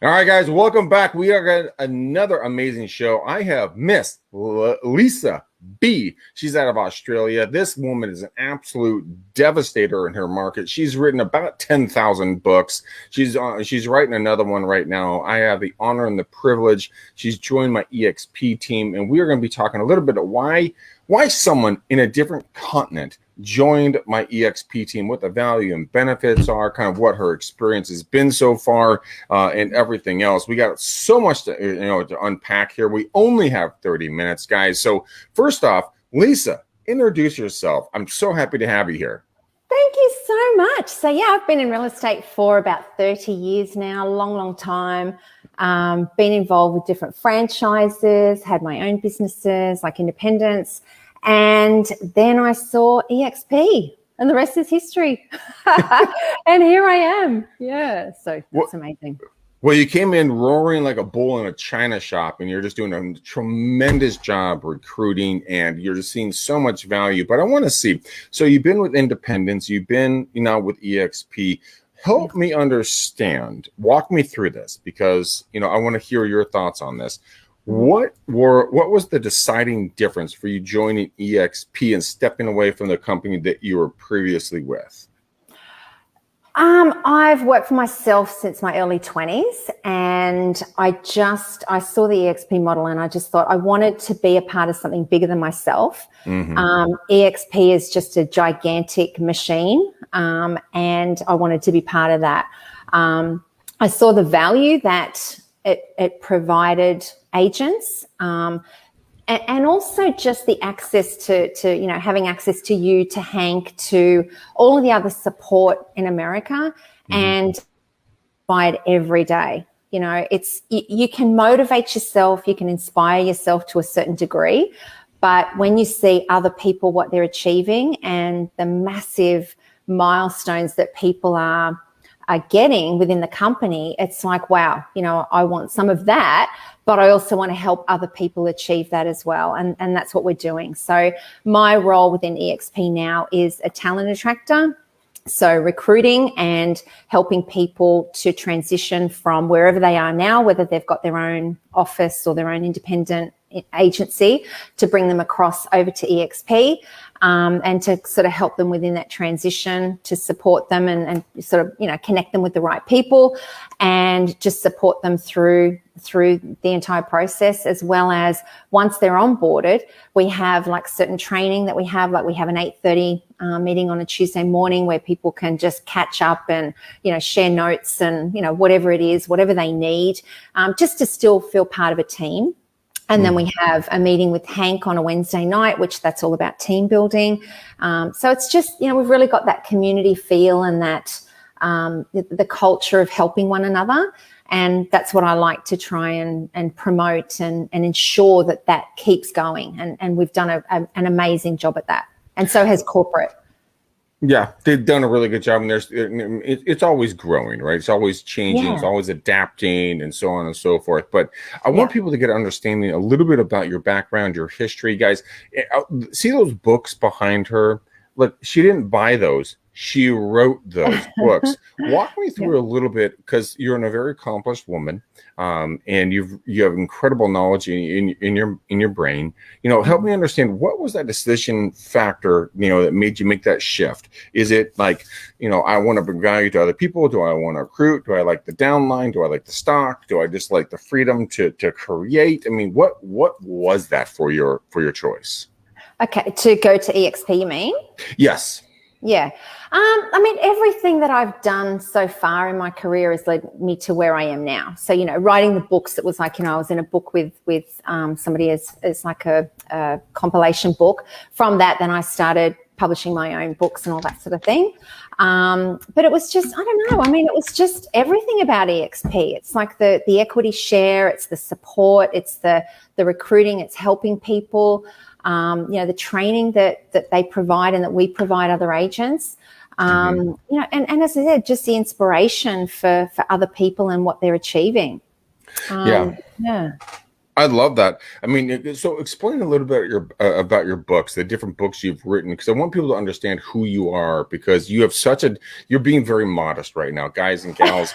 All right, guys, welcome back. We are got another amazing show. I have Miss Lisa B. She's out of Australia. This woman is an absolute devastator in her market. She's written about 10,000 books. She's writing another one right now. I have the honor and the privilege. She's joined my eXp team, and we are going to be talking a little bit of why someone in a different continent joined my eXp team, what the value and benefits are, kind of what her experience has been so far, and everything else. We got so much to unpack here. We only have 30 minutes, guys. So first off, Lisa, introduce yourself. I'm so happy to have you here. Thank you so much. So yeah, I've been in real estate for about 30 years now, long time. Been involved with different franchises, had my own businesses like independents. And then I saw eXp and the rest is history. And here I am. Yeah. So that's amazing. Well, you came in roaring like a bull in a china shop, and you're just doing a tremendous job recruiting, and you're just seeing so much value. But I want to see, so you've been with independents, you've been, with eXp. Help me understand, walk me through this, because, I want to hear your thoughts on this. What was the deciding difference for you joining eXp and stepping away from the company that you were previously with? I've worked for myself since my early 20s, and I saw the eXp model and I just thought I wanted to be a part of something bigger than myself. Mm-hmm. eXp is just a gigantic machine, and I wanted to be part of that. I saw the value that it provided agents, and also just the access to having access to you, to Hank, to all of the other support in America, mm-hmm. and provide every day. You can motivate yourself, you can inspire yourself to a certain degree, but when you see other people, what they're achieving and the massive milestones that people are getting within the company, it's like, wow, I want some of that, but I also want to help other people achieve that as well. And that's what we're doing. So my role within eXp now is a talent attractor. So recruiting and helping people to transition from wherever they are now, whether they've got their own office or their own independent agency, to bring them across over to eXp, and to sort of help them within that transition, to support them and sort of, connect them with the right people and just support them through the entire process, as well as once they're onboarded, we have like certain training that we have an 8:30 meeting on a Tuesday morning where people can just catch up and, share notes and, whatever it is, whatever they need, just to still feel part of a team. And then we have a meeting with Hank on a Wednesday night, which that's all about team building. So it's just, we've really got that community feel and that the culture of helping one another. And that's what I like to try and promote and ensure that keeps going. And we've done an amazing job at that. And so has corporate. Yeah, they've done a really good job, and it's always growing, right? It's always changing, It's always adapting, and so on and so forth. But I want people to get an understanding a little bit about your background, your history, guys. See those books behind her? Look, she didn't buy those; she wrote those books. Walk me through a little bit, because you're a very accomplished woman, and you have incredible knowledge in your brain. Help me understand, what was that decision factor, that made you make that shift? Is it like, I want to bring value to other people? Do I want to recruit? Do I like the downline? Do I like the stock? Do I just like the freedom to create? I mean, what was that for your choice? Okay, to go to eXp, you mean? Yes. Yeah. Everything that I've done so far in my career has led me to where I am now. So, writing the books, it was like, I was in a book with somebody as like a compilation book. From that, then I started publishing my own books and all that sort of thing. But it was just, I don't know. It was just everything about eXp. It's like the equity share, it's the support, it's the recruiting, it's helping people. The training that they provide and that we provide other agents, and as I said, just the inspiration for other people and what they're achieving. I I love that. I mean, so explain a little bit about your books, the different books you've written, because I want people to understand who you are, because you have you're being very modest right now, guys and gals.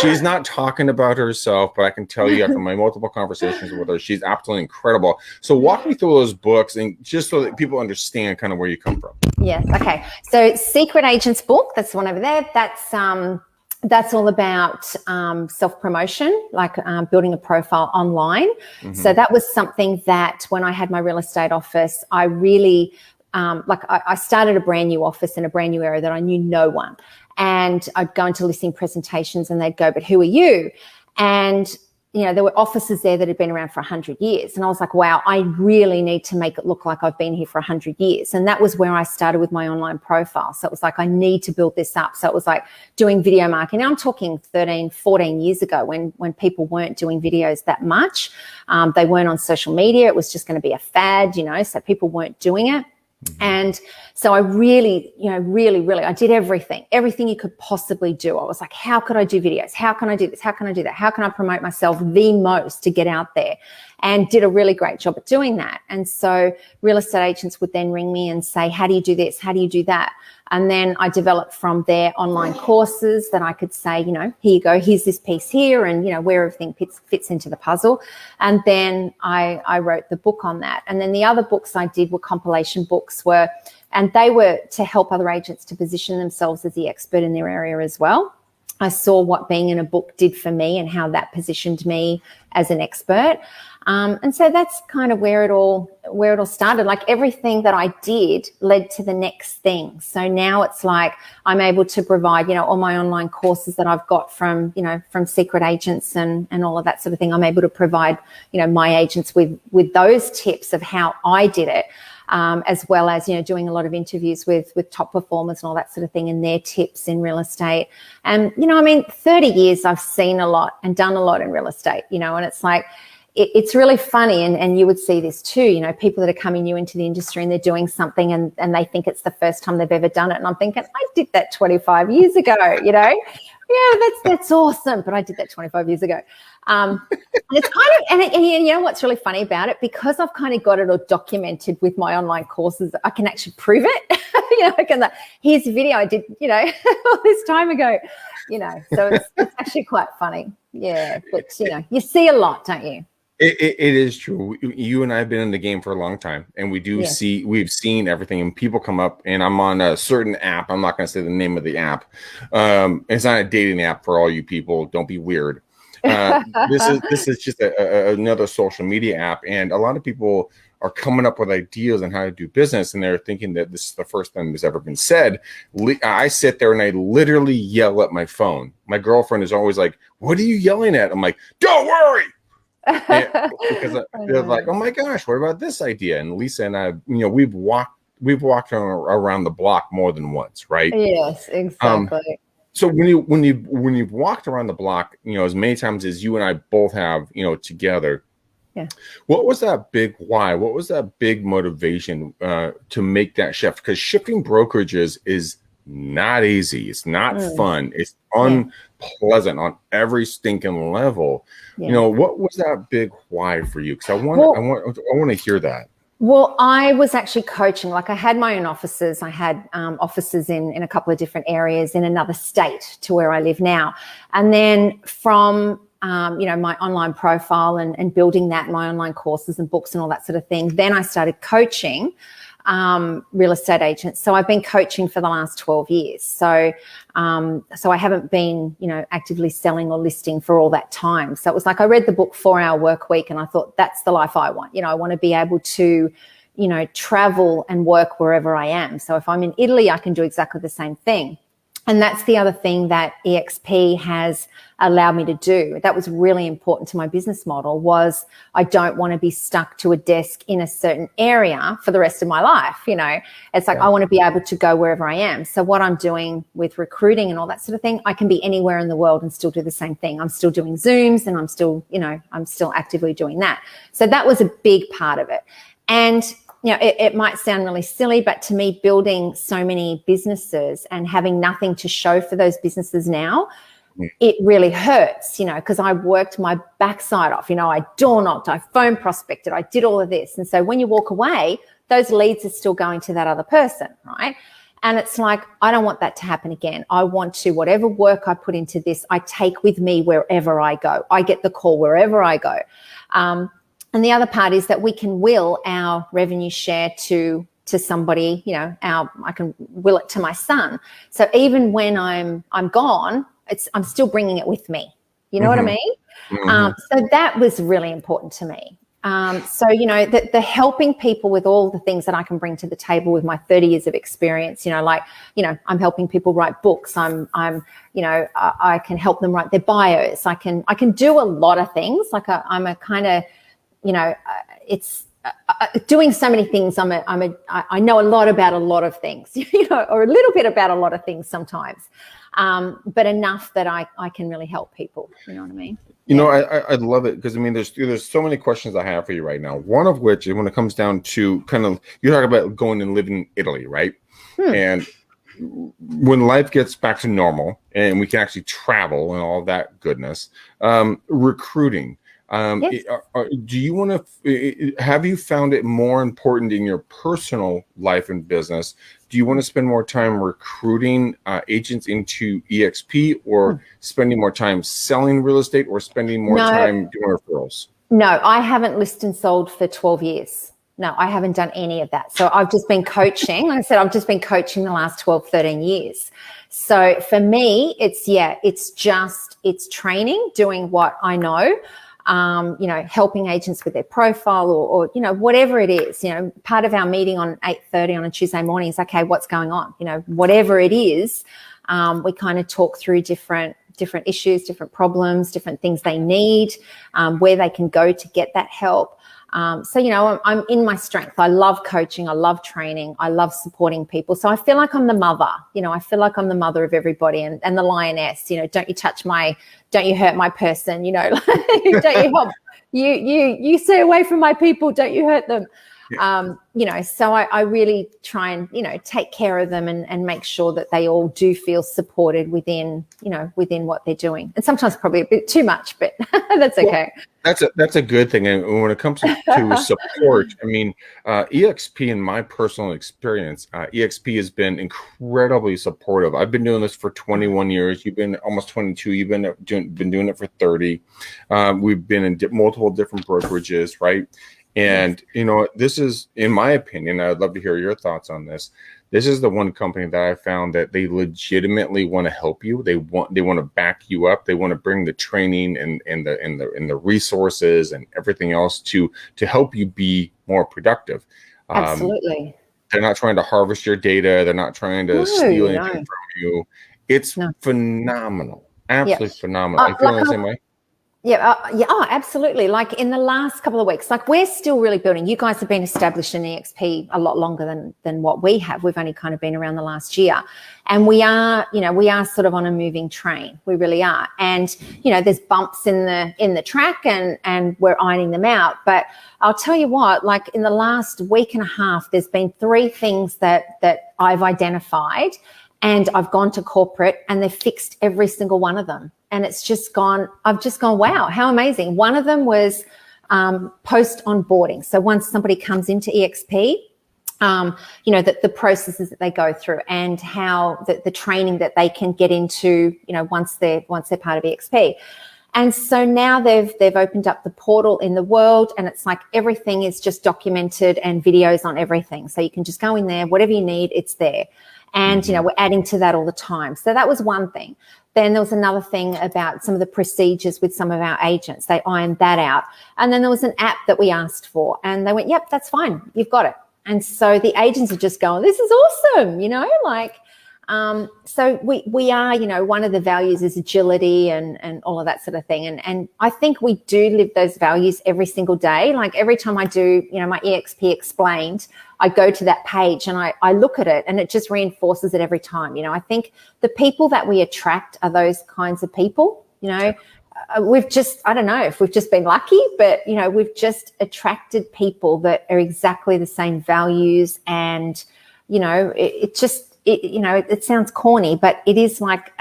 She's not talking about herself, but I can tell you after my multiple conversations with her, she's absolutely incredible. So walk me through those books, and just so that people understand kind of where you come from. Yes. Okay. So Secret Agents book, that's the one over there. That's all about self-promotion, like building a profile online. Mm-hmm. So that was something that when I had my real estate office, I really, I started a brand new office in a brand new area that I knew no one. And I'd go into listing presentations and they'd go, but who are you? And there were offices there that had been around for 100 years. And I was like, wow, I really need to make it look like I've been here for 100 years. And that was where I started with my online profile. So it was like, I need to build this up. So it was like doing video marketing. Now I'm talking 13, 14 years ago when people weren't doing videos that much. They weren't on social media. It was just going to be a fad, so people weren't doing it. And so I really, I did everything you could possibly do. I was like, how could I do videos? How can I do this? How can I do that? How can I promote myself the most to get out there? And did a really great job at doing that. And so real estate agents would then ring me and say, how do you do this? How do you do that? And then I developed from there online courses that I could say, here you go, here's this piece here, and, where everything fits into the puzzle. And then I wrote the book on that. And then the other books I did were compilation books and they were to help other agents to position themselves as the expert in their area as well. I saw what being in a book did for me and how that positioned me as an expert. And so that's kind of where it all started. Like everything that I did led to the next thing. So now it's like I'm able to provide, all my online courses that I've got from Secret Agents and all of that sort of thing. I'm able to provide, my agents with those tips of how I did it. As well as, doing a lot of interviews with top performers and all that sort of thing and their tips in real estate. And, 30 years I've seen a lot and done a lot in real estate, and it's like, it's really funny. And you would see this too, people that are coming new into the industry and they're doing something and they think it's the first time they've ever done it. And I'm thinking, I did that 25 years ago, Yeah, that's awesome. But I did that 25 years ago. And it's kind of, and you know what's really funny about it? Because I've kind of got it all documented with my online courses, I can actually prove it. Here's a video I did, all this time ago, so it's actually quite funny. Yeah. But, you see a lot, don't you? It is true. You and I have been in the game for a long time, and we've seen everything, and people come up, and I'm on a certain app. I'm not going to say the name of the app. It's not a dating app for all you people. Don't be weird. This is just another social media app, and a lot of people are coming up with ideas on how to do business, and they're thinking that this is the first time it's ever been said. I sit there and I literally yell at my phone. My girlfriend is always like, "What are you yelling at?" I'm like, "Don't worry." Because they're like, "Oh my gosh, what about this idea?" And Lisa and I, we've walked around the block more than once, right? Yes, exactly. So when you've walked around the block, as many times as you and I both have, together, yeah. What was that big why? What was that big motivation to make that shift? Because shifting brokerages is not easy. It's not fun. It's unpleasant on every stinking level. Yeah. What was that big why for you? Because I want to hear that. Well, I was actually coaching. Like I had my own offices. I had offices in a couple of different areas in another state to where I live now. And then from my online profile and building that, my online courses and books and all that sort of thing, then I started coaching real estate agents. So I've been coaching for the last 12 years. So I haven't been, actively selling or listing for all that time. So it was like, I read the book 4-Hour Work Week and I thought, that's the life I want. I want to be able to, travel and work wherever I am. So if I'm in Italy, I can do exactly the same thing. And that's the other thing that eXp has allowed me to do. That was really important to my business model, was I don't want to be stuck to a desk in a certain area for the rest of my life. It's like, I want to be able to go wherever I am. So what I'm doing with recruiting and all that sort of thing, I can be anywhere in the world and still do the same thing. I'm still doing Zooms and I'm still actively doing that. So that was a big part of it. And it might sound really silly, but to me, building so many businesses and having nothing to show for those businesses now, it really hurts, because I worked my backside off. I door knocked, I phone prospected, I did all of this. And so when you walk away, those leads are still going to that other person, right? And it's like, I don't want that to happen again. I want to, whatever work I put into this, I take with me wherever I go. I get the call wherever I go. And the other part is that we can will our revenue share to somebody, I can will it to my son. So even when I'm gone, I'm still bringing it with me. You know what I mean? So that was really important to me. So, the helping people with all the things that I can bring to the table with my 30 years of experience, I'm helping people write books. I can help them write their bios. I can do a lot of things. Like I'm a kind of, it's doing so many things. I know a lot about a lot of things, or a little bit about a lot of things sometimes. But enough that I can really help people. You know what I mean? I love it because there's so many questions I have for you right now. One of which is when it comes down to kind of, you're talking about going and living in Italy, right? And when life gets back to normal and we can actually travel and all that goodness, recruiting. Yes. Do you want to, have you found it more important in your personal life and business? Do you want to spend more time recruiting agents into eXp, or spending more time selling real estate, or spending more time doing referrals? No, I haven't listed and sold for 12 years. No, I haven't done any of that. So I've just been coaching. Like I said, I've just been coaching the last 12, 13 years. So for me, it's training, doing what I know. Helping agents with their profile or whatever it is, part of our meeting on 8:30 on a Tuesday morning is, okay, what's going on? Whatever it is, we kind of talk through different issues, different problems, different things they need, where they can go to get that help. So, I'm in my strength. I love coaching. I love training. I love supporting people. So I feel like I'm the mother, I feel like I'm the mother of everybody and the lioness, don't you hurt my person, don't you help, you stay away from my people. Don't you hurt them. So I really try and, take care of them and make sure that they all do feel supported within what they're doing. And sometimes probably a bit too much, but that's okay. Well, that's a good thing. And when it comes to support, eXp, in my personal experience, eXp has been incredibly supportive. I've been doing this for 21 years. You've been almost 22. You've been doing it for 30. We've been in multiple different brokerages, right? And, this is, in my opinion, I'd love to hear your thoughts on this. This is the one company that I found that they legitimately want to help you. They want to back you up. They want to bring the training and the resources and everything else to help you be more productive. Absolutely. They're not trying to harvest your data. They're not trying to steal anything from you. It's phenomenal. Absolutely phenomenal. I feel the same way. Yeah, absolutely. Like in the last couple of weeks, like we're still really building. You guys have been established in eXp a lot longer than what we have. We've only kind of been around the last year, and we are sort of on a moving train. We really are. And there's bumps in the track, and we're ironing them out. But I'll tell you what, like in the last week and a half, there's been 3 things that I've identified, and I've gone to corporate, and they've fixed every single one of them. And it's just gone, I've just gone, wow, how amazing. One of them was post onboarding. So once somebody comes into eXp, the processes that they go through and how the training that they can get into, once they're part of eXp. And so now they've opened up the portal in the world, and it's like everything is just documented and videos on everything. So you can just go in there, whatever you need, it's there. And, we're adding to that all the time. So that was one thing. Then there was another thing about some of the procedures with some of our agents. They ironed that out. And then there was an app that we asked for, and they went, yep, that's fine. You've got it. And so the agents are just going, this is awesome, so we are, one of the values is agility and all of that sort of thing. And I think we do live those values every single day. Like every time I do, my eXp Explained, I go to that page and I look at it, and it just reinforces it every time. I think the people that we attract are those kinds of people. We've just, I don't know if we've just been lucky, but, we've just attracted people that are exactly the same values. And, it sounds corny, but it is like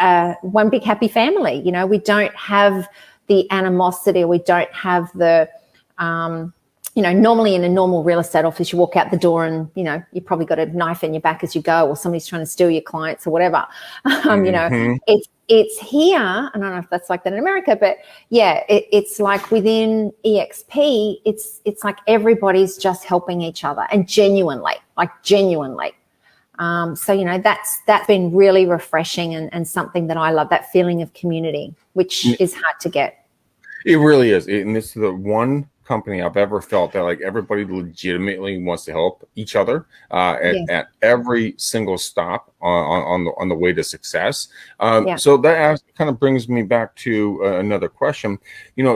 one big happy family. We don't have the animosity, we don't have the, normally in a normal real estate office, you walk out the door and, you probably got a knife in your back as you go, or somebody's trying to steal your clients or whatever. It's here. I don't know if that's like that in America, but yeah, it's like within eXp, it's like everybody's just helping each other, and genuinely. So, that's been really refreshing and something that I love, that feeling of community, which is hard to get. It really is. And this is the one company I've ever felt that like everybody legitimately wants to help each other at every single stop on the way to success. So that kind of brings me back to another question.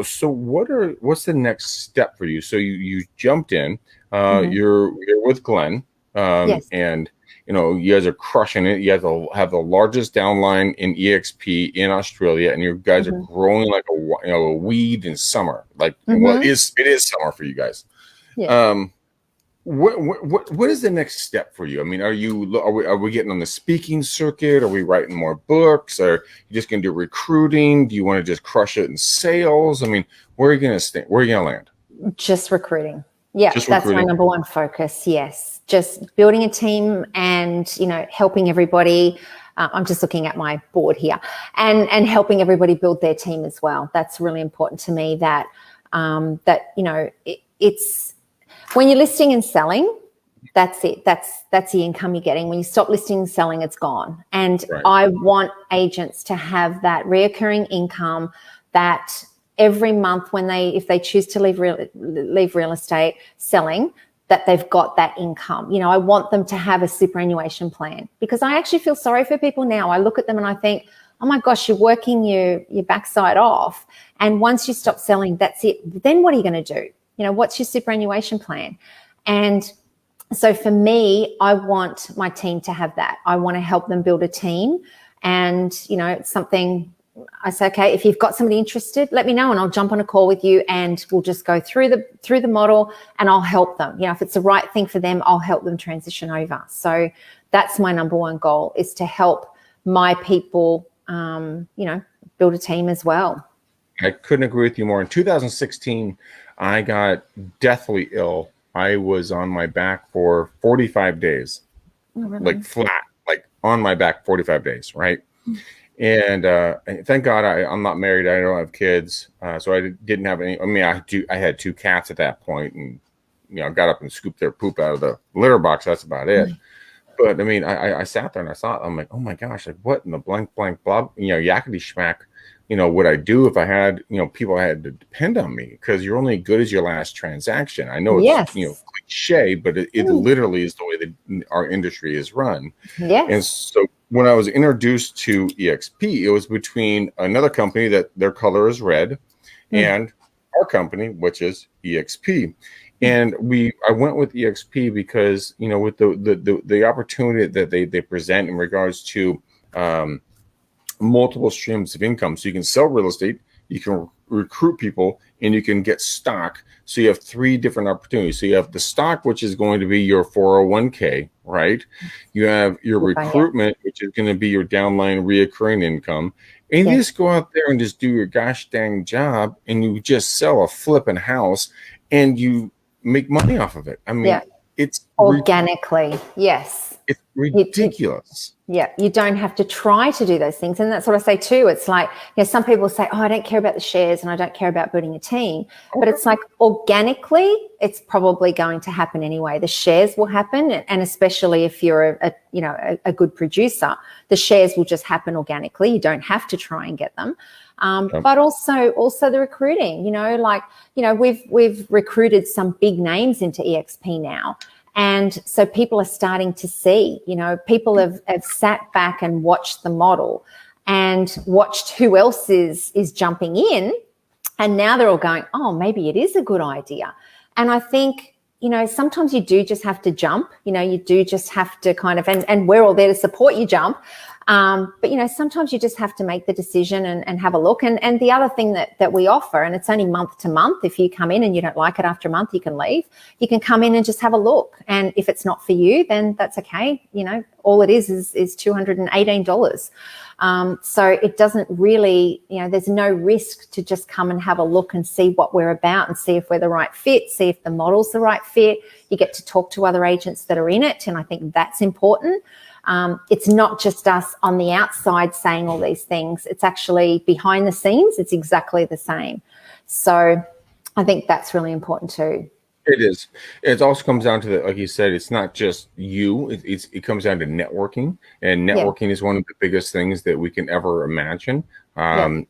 So what's the next step for you? So you jumped in. You're with Glenn, and you guys are crushing it. You guys have the largest downline in eXp in Australia, and you guys are growing like a weed in summer. Like, well, it is summer for you guys. Yeah. What is the next step for you? I mean, are we getting on the speaking circuit? Are we writing more books? Are you just going to do recruiting? Do you want to just crush it in sales? I mean, where are you going to stay? Where are you going to land? Just recruiting. Yeah, that's my number one focus. Yes, just building a team and, helping everybody. I'm just looking at my board here, and helping everybody build their team as well. That's really important to me. That it's when you're listing and selling, that's it. That's the income you're getting. When you stop listing and selling, it's gone. And I want agents to have that reoccurring income that every month if they choose to leave real estate selling, that they've got that income. I want them to have a superannuation plan, because I actually feel sorry for people now. I look at them and I think, oh my gosh, you're working your backside off. And once you stop selling, that's it. Then what are you going to do? What's your superannuation plan? And so for me, I want my team to have that. I want to help them build a team. And, it's something I say, okay, if you've got somebody interested, let me know and I'll jump on a call with you and we'll just go through the model and I'll help them. If it's the right thing for them, I'll help them transition over. So that's my number one goal, is to help my people, build a team as well. I couldn't agree with you more. In 2016, I got deathly ill. I was on my back for 45 days, like flat, like on my back 45 days, right? And thank God I'm not married. I don't have kids, so I didn't have any. I mean, I had two cats at that point, and got up and scooped their poop out of the litter box. That's about it. But I mean, I sat there and I thought, I'm like, oh my gosh, like what in the blank blah, yakety schmack, would I do if I had, people had to depend on me? Because you're only good as your last transaction. I know it's cliche, but it literally is the way that our industry is run. Yeah. And so when I was introduced to eXp, it was between another company that their color is red and our company, which is eXp. And I went with eXp because, with the opportunity that they present in regards to multiple streams of income. So you can sell real estate, you can recruit people, and you can get stock. So you have three different opportunities. So you have the stock, which is going to be your 401k, right? You have your recruitment, which is going to be your downline reoccurring income. And you just go out there and just do your gosh dang job, and you just sell a flipping house and you make money off of it. I mean, it's organically. Yes. It's ridiculous. You don't have to try to do those things. And that's what I say too. It's like, some people say, oh, I don't care about the shares and I don't care about building a team. But it's like organically, it's probably going to happen anyway. The shares will happen. And especially if you're a good producer, the shares will just happen organically. You don't have to try and get them. But also the recruiting, we've recruited some big names into eXp now. And so people are starting to see, people have sat back and watched the model and watched who else is jumping in. And now they're all going, oh, maybe it is a good idea. And I think, sometimes you do just have to jump, you do just have to kind of, and we're all there to support you jump. But, sometimes you just have to make the decision and have a look. And the other thing that we offer, and it's only month to month, if you come in and you don't like it after a month, you can leave. You can come in and just have a look. And if it's not for you, then that's okay. All it is $218. So it doesn't really, there's no risk to just come and have a look and see what we're about and see if we're the right fit, see if the model's the right fit. You get to talk to other agents that are in it. And I think that's important. It's not just us on the outside saying all these things. It's actually behind the scenes. It's exactly the same. So I think that's really important too. It is. It also comes down to like you said, it's not just you. It comes down to networking, and networking is one of the biggest things that we can ever imagine. And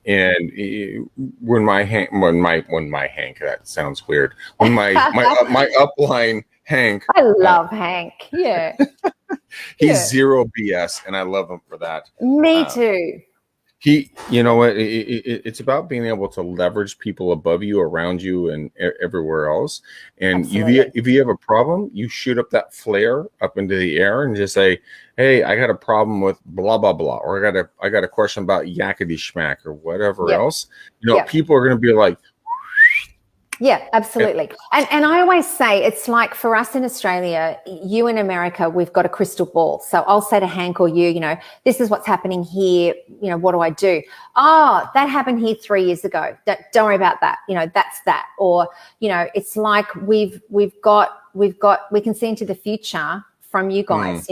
when my Hank, that sounds weird. When my upline Hank, I love Hank. Yeah, he's zero BS, and I love him for that. Me too. You know what? It's about being able to leverage people above you, around you, and everywhere else. And if you have a problem, you shoot up that flare up into the air and just say, "Hey, I got a problem with blah blah blah," or I got a question about yakety schmack or whatever else. People are going to be like. Yeah, absolutely. And I always say it's like for us in Australia, you in America, we've got a crystal ball. So I'll say to Hank or you, this is what's happening here. What do I do? Oh, that happened here 3 years ago. Don't worry about that. That's that. Or, it's like we can see into the future from you guys,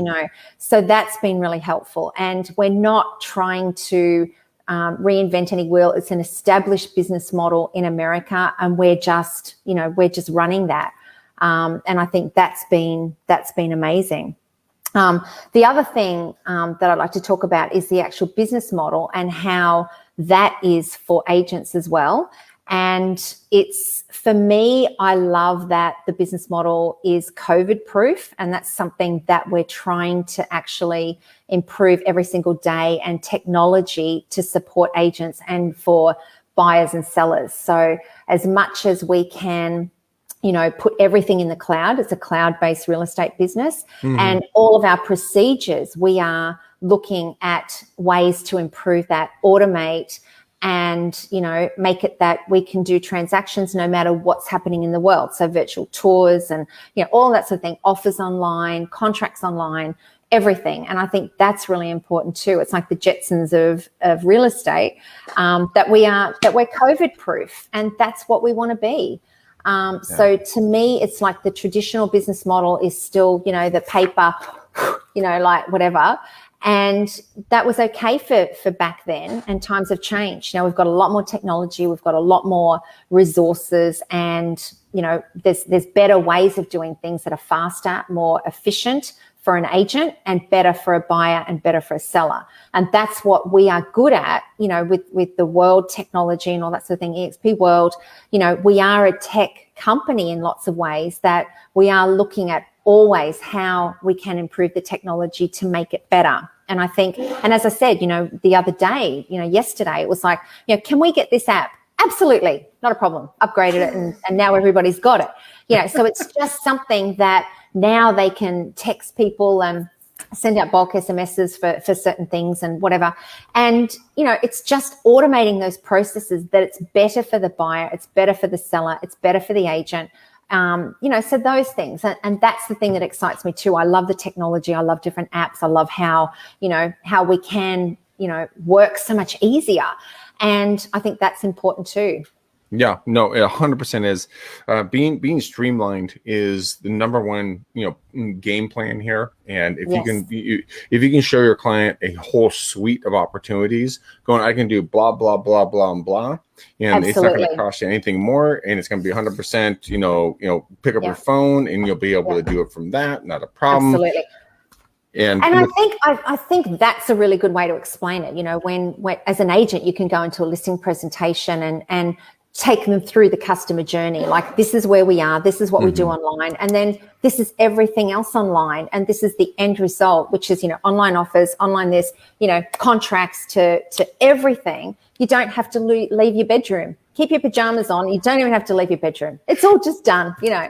So that's been really helpful. And we're not trying to reinvent any wheel. It's an established business model in America, and we're just running that. And I think that's been amazing. The other thing that I'd like to talk about is the actual business model and how that is for agents as well. And it's, for me, I love that the business model is COVID proof. And that's something that we're trying to actually improve every single day, and technology to support agents and for buyers and sellers. So as much as we can, put everything in the cloud, it's a cloud-based real estate business. And all of our procedures, we are looking at ways to improve that, automate, and, make it that we can do transactions no matter what's happening in the world. So virtual tours and, all that sort of thing, offers online, contracts online, everything. And I think that's really important too. It's like the Jetsons of real estate, that we're COVID proof, and that's what we want to be. So to me, it's like the traditional business model is still, the paper, like whatever. And that was okay for back then, and times have changed. We've got a lot more technology, we've got a lot more resources, and, there's better ways of doing things that are faster, more efficient for an agent, and better for a buyer and better for a seller. And that's what we are good at, with the world technology and all that sort of thing, eXp world. We are a tech company in lots of ways, that we are looking at always how we can improve the technology to make it better. And I think, and as I said, the other day, yesterday, it was like, can we get this app? Absolutely, not a problem. Upgraded it, and now everybody's got it. So it's just something that now they can text people and send out bulk SMSs for certain things and whatever. And, it's just automating those processes, that it's better for the buyer, it's better for the seller, it's better for the agent. So those things, and that's the thing that excites me too. I love the technology. I love different apps. I love how we can, work so much easier. And I think that's important too. Yeah, no, 100% is. Being streamlined is the number one, game plan here. And if you can show your client a whole suite of opportunities, I can do blah blah blah blah and blah, and it's not going to cost you anything more, and it's going to be 100%. Pick up your phone, and you'll be able to do it from that. Not a problem. Absolutely. And I think that's a really good way to explain it. When as an agent, you can go into a listing presentation and take them through the customer journey. Like, this is where we are, this is what we do online, and then this is everything else online, and this is the end result, which is, online offers, online this, contracts to everything. You don't have to leave your bedroom. Keep your pajamas on. You don't even have to leave your bedroom. It's all just done, You know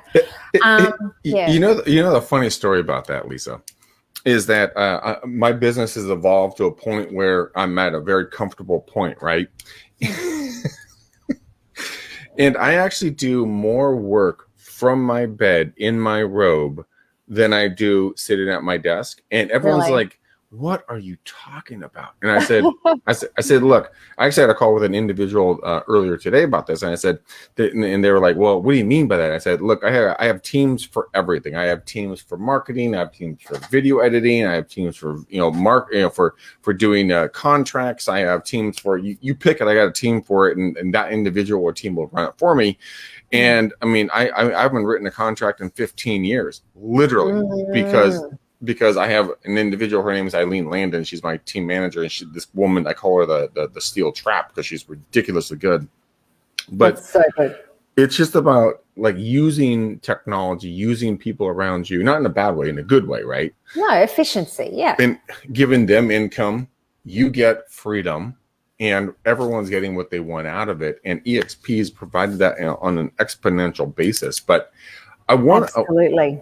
the funny story about that, Lisa. is that my business has evolved to a point where I'm at a very comfortable point, right? And I actually do more work from my bed in my robe than I do sitting at my desk. And everyone's Really? like, "What are you talking about?" And I said, look, I actually had a call with an individual earlier today about this, and I said, and they were like, "Well, what do you mean by that?" I said, "Look, I have teams for everything. I have teams for marketing. I have teams for video editing. I have teams for for doing contracts. I have teams for you pick it. I got a team for it, and that individual or team will run it for me." And I mean, I haven't written a contract in 15 years, literally, because I have an individual. Her name is Eileen Landon. She's my team manager, and this woman, I call her the steel trap because she's ridiculously good. But That's so good. It's just about like using technology, using people around you, not in a bad way, in a good way, right? No, efficiency, yeah. And giving them income, you get freedom. And everyone's getting what they want out of it. And eXp has provided that on an exponential basis. But I want absolutely.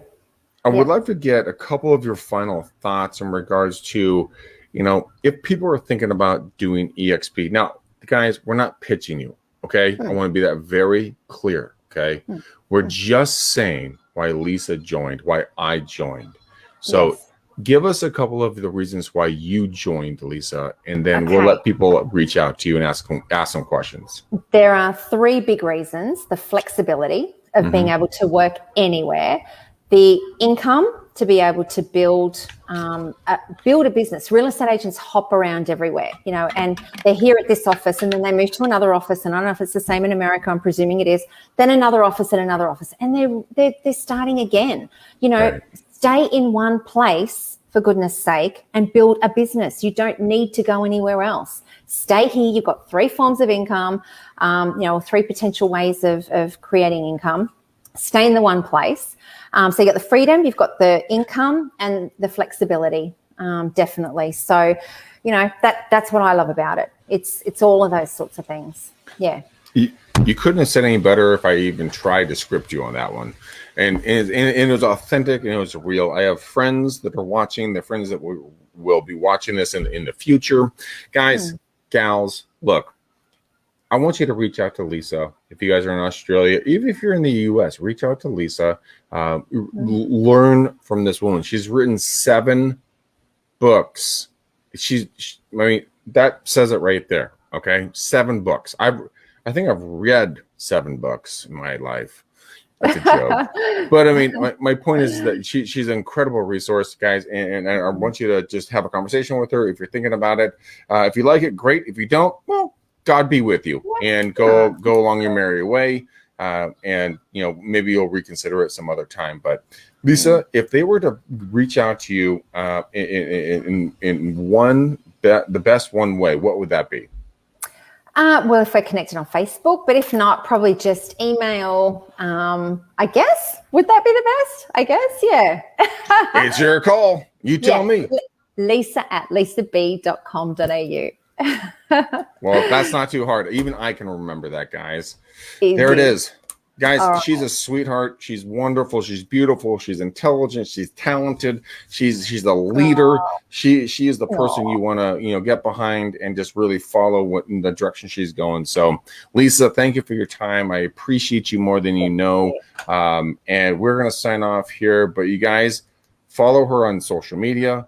I would like to get a couple of your final thoughts in regards to, if people are thinking about doing eXp. Now, guys, we're not pitching you, okay? I want to be that very clear, okay? We're just saying why Lisa joined, why I joined. So yes. Give us a couple of the reasons why you joined, Lisa, and then we'll let people reach out to you and ask some questions. There are 3 big reasons: the flexibility of being able to work anywhere, the income to be able to build a business. Real estate agents hop around everywhere, and they're here at this office, and then they move to another office, and I don't know if it's the same in America. I'm presuming it is. Then another office and another office, and they're starting again. Right. Stay in one place, for goodness sake, and build a business. You don't need to go anywhere else. Stay here. You've got 3 forms of income, 3 potential ways of creating income. Stay in the one place. So you got the freedom, you've got the income, and the flexibility, definitely. So, that's what I love about it. It's all of those sorts of things. Yeah. You couldn't have said any better if I even tried to script you on that one. And it was authentic and it was real. I have friends that are watching. They're friends that will be watching this in the future. Guys, gals, look, I want you to reach out to Lisa. If you guys are in Australia, even if you're in the US, reach out to Lisa. Learn from this woman. She's written 7 books. That says it right there. Okay, 7 books. I think I've read 7 books in my life. That's a joke. But I mean, my point is that she's an incredible resource, guys. And I want you to just have a conversation with her if you're thinking about it. If you like it, great. If you don't, well, God be with you, and go along your merry way. And maybe you'll reconsider it some other time. But Lisa, if they were to reach out to you in the best one way, what would that be? Well, if we're connected on Facebook, but if not, probably just email, I guess. Would that be the best? I guess, yeah. It's your call. You tell me. lisa@lisab.com.au. Well, that's not too hard. Even I can remember that, guys. Easy. There it is. Guys, she's a sweetheart. She's wonderful. She's beautiful. She's intelligent. She's talented. She's a leader. She is the person you want to get behind and just really follow in the direction she's going. So, Lisa, thank you for your time. I appreciate you more than you know. And we're gonna sign off here. But you guys, follow her on social media.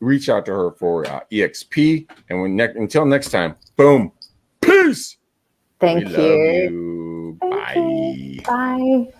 Reach out to her for eXp. And until next time, boom, peace. Thank you. Love you. Bye. Bye.